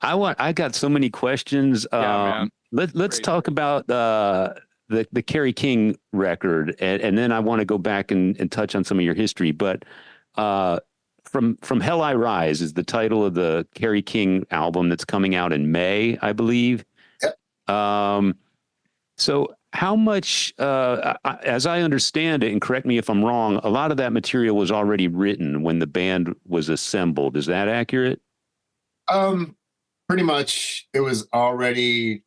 I got so many questions. Yeah, man. Let's Great. talk about the Kerry King record, and then I want to go back and touch on some of your history. But uh, from Hell I Rise is the title of the Kerry King album that's coming out in May, I believe. Yep. So how much, as I understand it, and correct me if I'm wrong, a lot of that material was already written when the band was assembled. Is that accurate? Pretty much it was already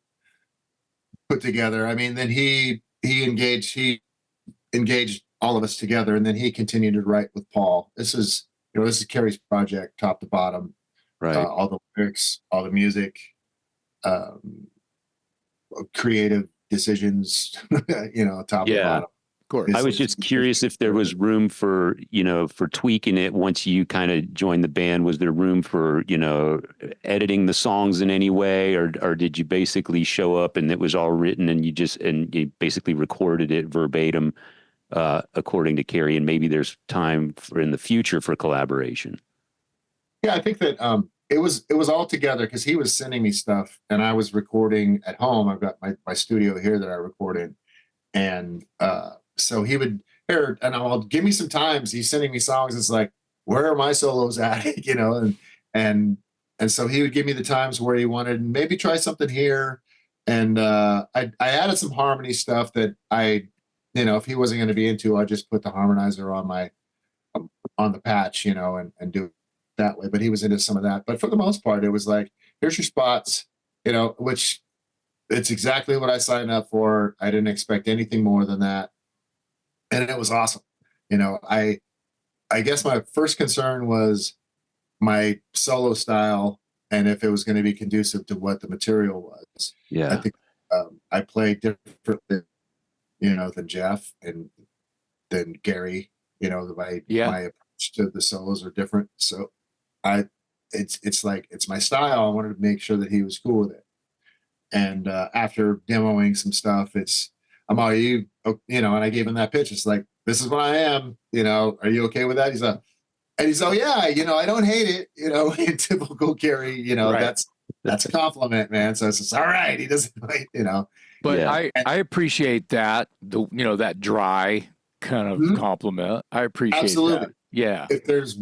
put together. I mean, then he engaged all of us together, and then he continued to write with Paul. This is Kerry's project, top to bottom. Right. All the lyrics, all the music, creative decisions, top to bottom. Of course. I was just curious if there was room for tweaking it once you kind of joined the band. Was there room for, editing the songs in any way, or did you basically show up and it was all written and you basically recorded it verbatim, according to Kerry, and maybe there's time in the future for collaboration? Yeah, I think that it was all together because he was sending me stuff and I was recording at home. I've got my studio here that I record in. And so he would and I'll give me some times. He's sending me songs. It's like, where are my solos at? And so he would give me the times where he wanted maybe try something here. And I added some harmony stuff that if he wasn't going to be into, I just put the harmonizer on the patch, and do it that way. But he was into some of that. But for the most part, it was like, here's your spots, which it's exactly what I signed up for. I didn't expect anything more than that. And it was awesome. I guess my first concern was my solo style and if it was going to be conducive to what the material was. Yeah. I think I played differently, than Jeff and than Gary, my approach to the solos are different. So it's like, it's my style. I wanted to make sure that he was cool with it. And after demoing some stuff, I'm all and I gave him that pitch. It's like, this is what I am, are you okay with that? He's like, yeah, I don't hate it, in typical Kerry, right. That's a compliment, man. So it's just, all right. He doesn't, But yeah. I appreciate that, that dry kind of compliment. I appreciate Absolutely. That. Yeah. If there's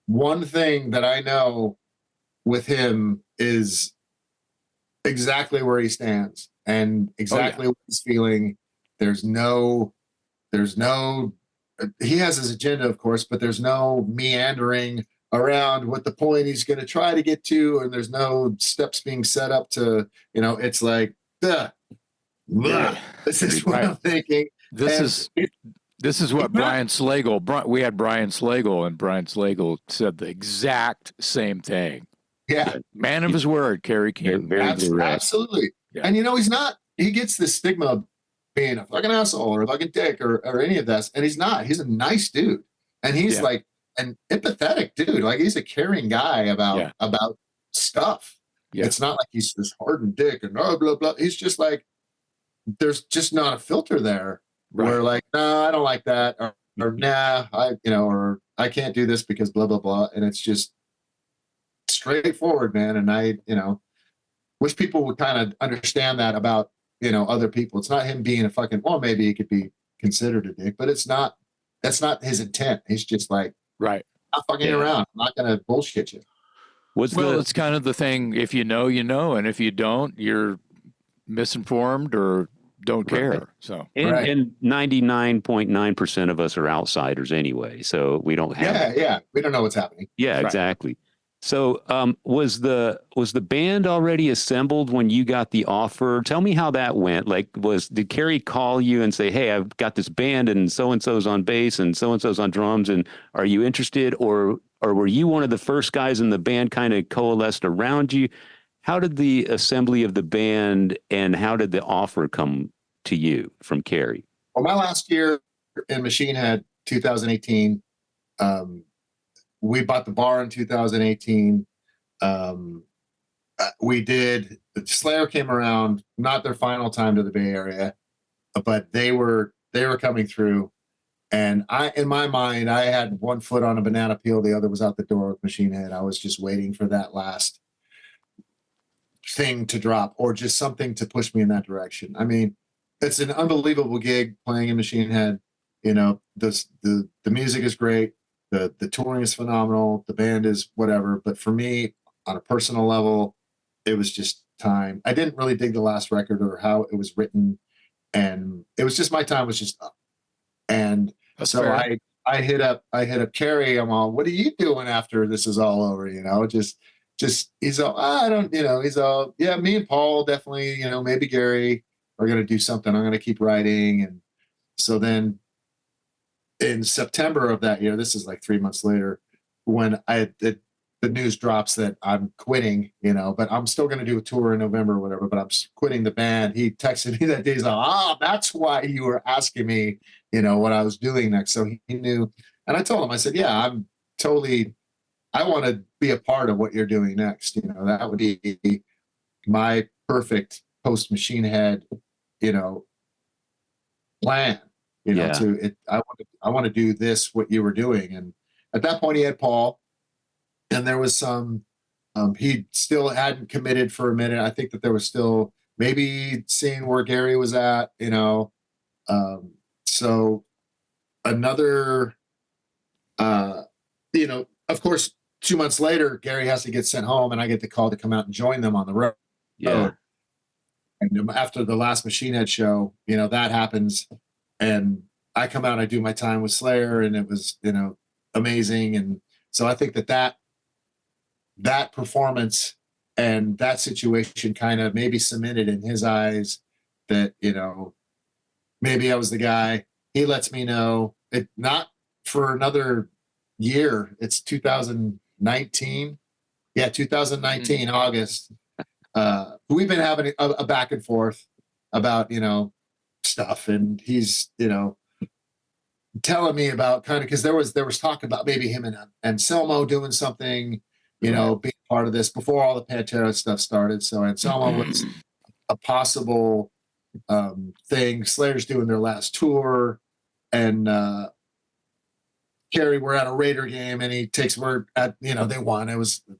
one thing that I know with him is exactly where he stands and exactly what he's feeling. He has his agenda, of course, but there's no meandering around what the point he's going to try to get to. And there's no steps being set up to, it's like, this is what I'm thinking. This is what Brian Slagle, we had Brian Slagle, and Brian Slagle said the exact same thing. Yeah. Man of his word, Kerry King. Absolutely. Yeah. And he gets this stigma of being a fucking asshole or a fucking dick or any of that. And he's not. He's a nice dude. And he's like an empathetic dude. Like, he's a caring guy about stuff. Yeah. It's not like he's this hardened dick and blah, blah, blah. He's just like, there's just not a filter there. Right. Where like, no, I don't like that. Or nah, or I can't do this because blah, blah, blah. And it's just straightforward, man. And I wish people would kind of understand that about, other people. It's not him being a fucking, well, maybe he could be considered a dick, but that's not his intent. He's just like, right. I'm not fucking around. I'm not going to bullshit you. It's kind of the thing. If you know, and if you don't, you're misinformed or don't care. Right. So, and 99.9% of us are outsiders anyway. So we don't have, we don't know what's happening. Yeah, right. Exactly. So, was the band already assembled when you got the offer? Tell me how that went. Like, did Kerry call you and say, "Hey, I've got this band, and so so's on bass, and so's on drums, and are you interested?" Or were you one of the first guys in the band kind of coalesced around you? How did the assembly of the band and how did the offer come to you from Kerry? Well, my last year in Machine Head, 2018. We bought the bar in 2018. Slayer came around, not their final time to the Bay Area, but they were coming through. And in my mind, I had one foot on a banana peel, the other was out the door with Machine Head. I was just waiting for that last thing to drop or just something to push me in that direction. I mean, it's an unbelievable gig playing in Machine Head. You know, the music is great. The touring is phenomenal. The band is whatever. But for me, on a personal level, it was just time. I didn't really dig the last record or how it was written. And it was just my time was just up. And That's so fair. I hit up Carrie. I'm all, what are you doing after this is all over? You know, just he's all, I don't, you know, he's all, yeah, me and Paul definitely, you know, maybe Gary are gonna do something. I'm gonna keep writing. And so then in September of that year, this is like 3 months later, when the news drops that I'm quitting, you know, but I'm still going to do a tour in November or whatever, but I'm quitting the band. He texted me that day. He's like, that's why you were asking me, you know, what I was doing next. So he knew. And I told him, I said, yeah, I'm totally, I want to be a part of what you're doing next. You know, that would be my perfect post Machine Head, you know, plan, you know, Yeah. I want to do this, what you were doing. And at that point he had Paul, and there was some, he still hadn't committed for a minute. I think that there was still maybe seeing where Gary was at, you know. So another, you know, of course, 2 months later, Gary has to get sent home and I get the call to come out and join them on the road. Yeah. And after the last Machine Head show, you know, that happens. And I come out, I do my time with Slayer, and it was, you know, amazing. And so I think that performance and that situation kind of maybe cemented in his eyes that, you know, maybe I was the guy. He lets me know it not for another year. It's 2019. Yeah, 2019, August. We've been having a back and forth about, you know, stuff. And he's, you know, telling me about kind of, because there was talk about maybe him and Anselmo doing something, you know, being part of this before all the Pantera stuff started. So Anselmo was a possible thing. Slayer's doing their last tour, and Kerry, we're at a Raider game, and he takes word at, you know, they won. It was a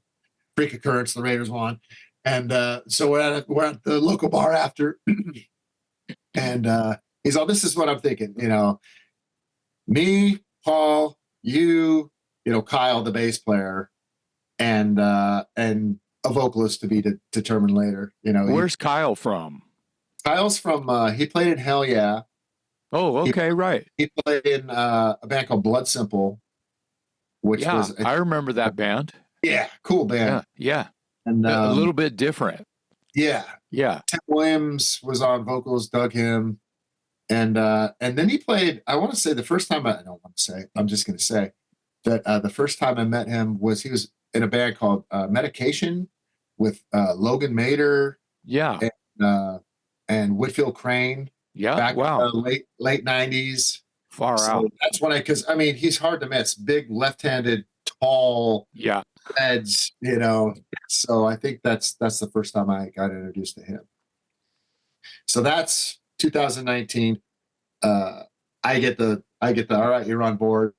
freak occurrence. The Raiders won, and so we're at the local bar after, and he's all, this is what I'm thinking, you know. Me, Paul, you know, Kyle, the bass player, and a vocalist to be determined later. You know, Where's Kyle from? Kyle's from. He played in Hell Yeah. Oh, okay, right. He played in a band called Blood Simple, which Yeah, was I remember that band. Yeah, cool band. Yeah, And a little bit different. Yeah, Yeah. Tim Williams was on vocals. Dug him. And then he played, I want to say the first time, I don't want to say, I'm just going to say that the first time I met him he was in a band called Medication with Logan Mader. Yeah. And Whitfield Crane. Yeah. Back Wow. in the late 90s. Far out. That's when because I mean, he's hard to miss. Big left-handed, tall, yeah, heads, you know. So I think that's the first time I got introduced to him. So that's 2019. I get the all right, you're on board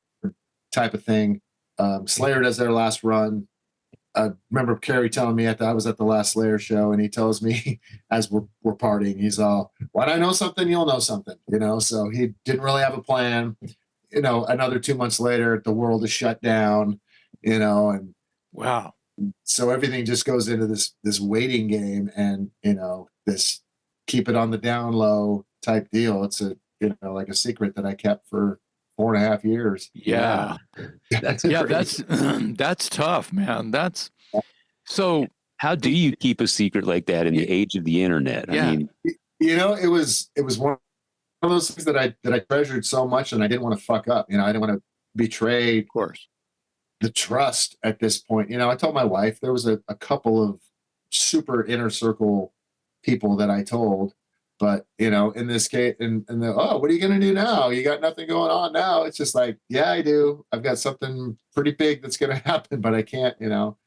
type of thing. Slayer does their last run. I remember Kerry telling me I was at the last Slayer show, and he tells me as we're partying, he's all, "When I know something, you'll know something," you know. So he didn't really have a plan. You know, another 2 months later, the world is shut down. You know, and wow. So everything just goes into this waiting game, and you know, this keep it on the down low type deal. It's like a secret that I kept for 4.5 years. Yeah. That's that's tough, man. That's so. How do you keep a secret like that in the age of the internet? Yeah. I mean, you know, it was one of those things that I treasured so much, and I didn't want to fuck up. You know, I didn't want to betray, of course, the trust at this point. You know, I told my wife. There was a couple of super inner circle people that I told, but you know, in this case, and what are you going to do now? You got nothing going on now. It's just like, yeah, I do. I've got something pretty big that's going to happen, but I can't, you know.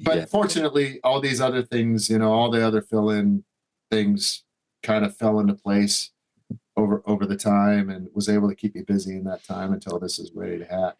But fortunately, all these other things, you know, all the other fill-in things kind of fell into place over the time, and was able to keep me busy in that time until this is ready to happen.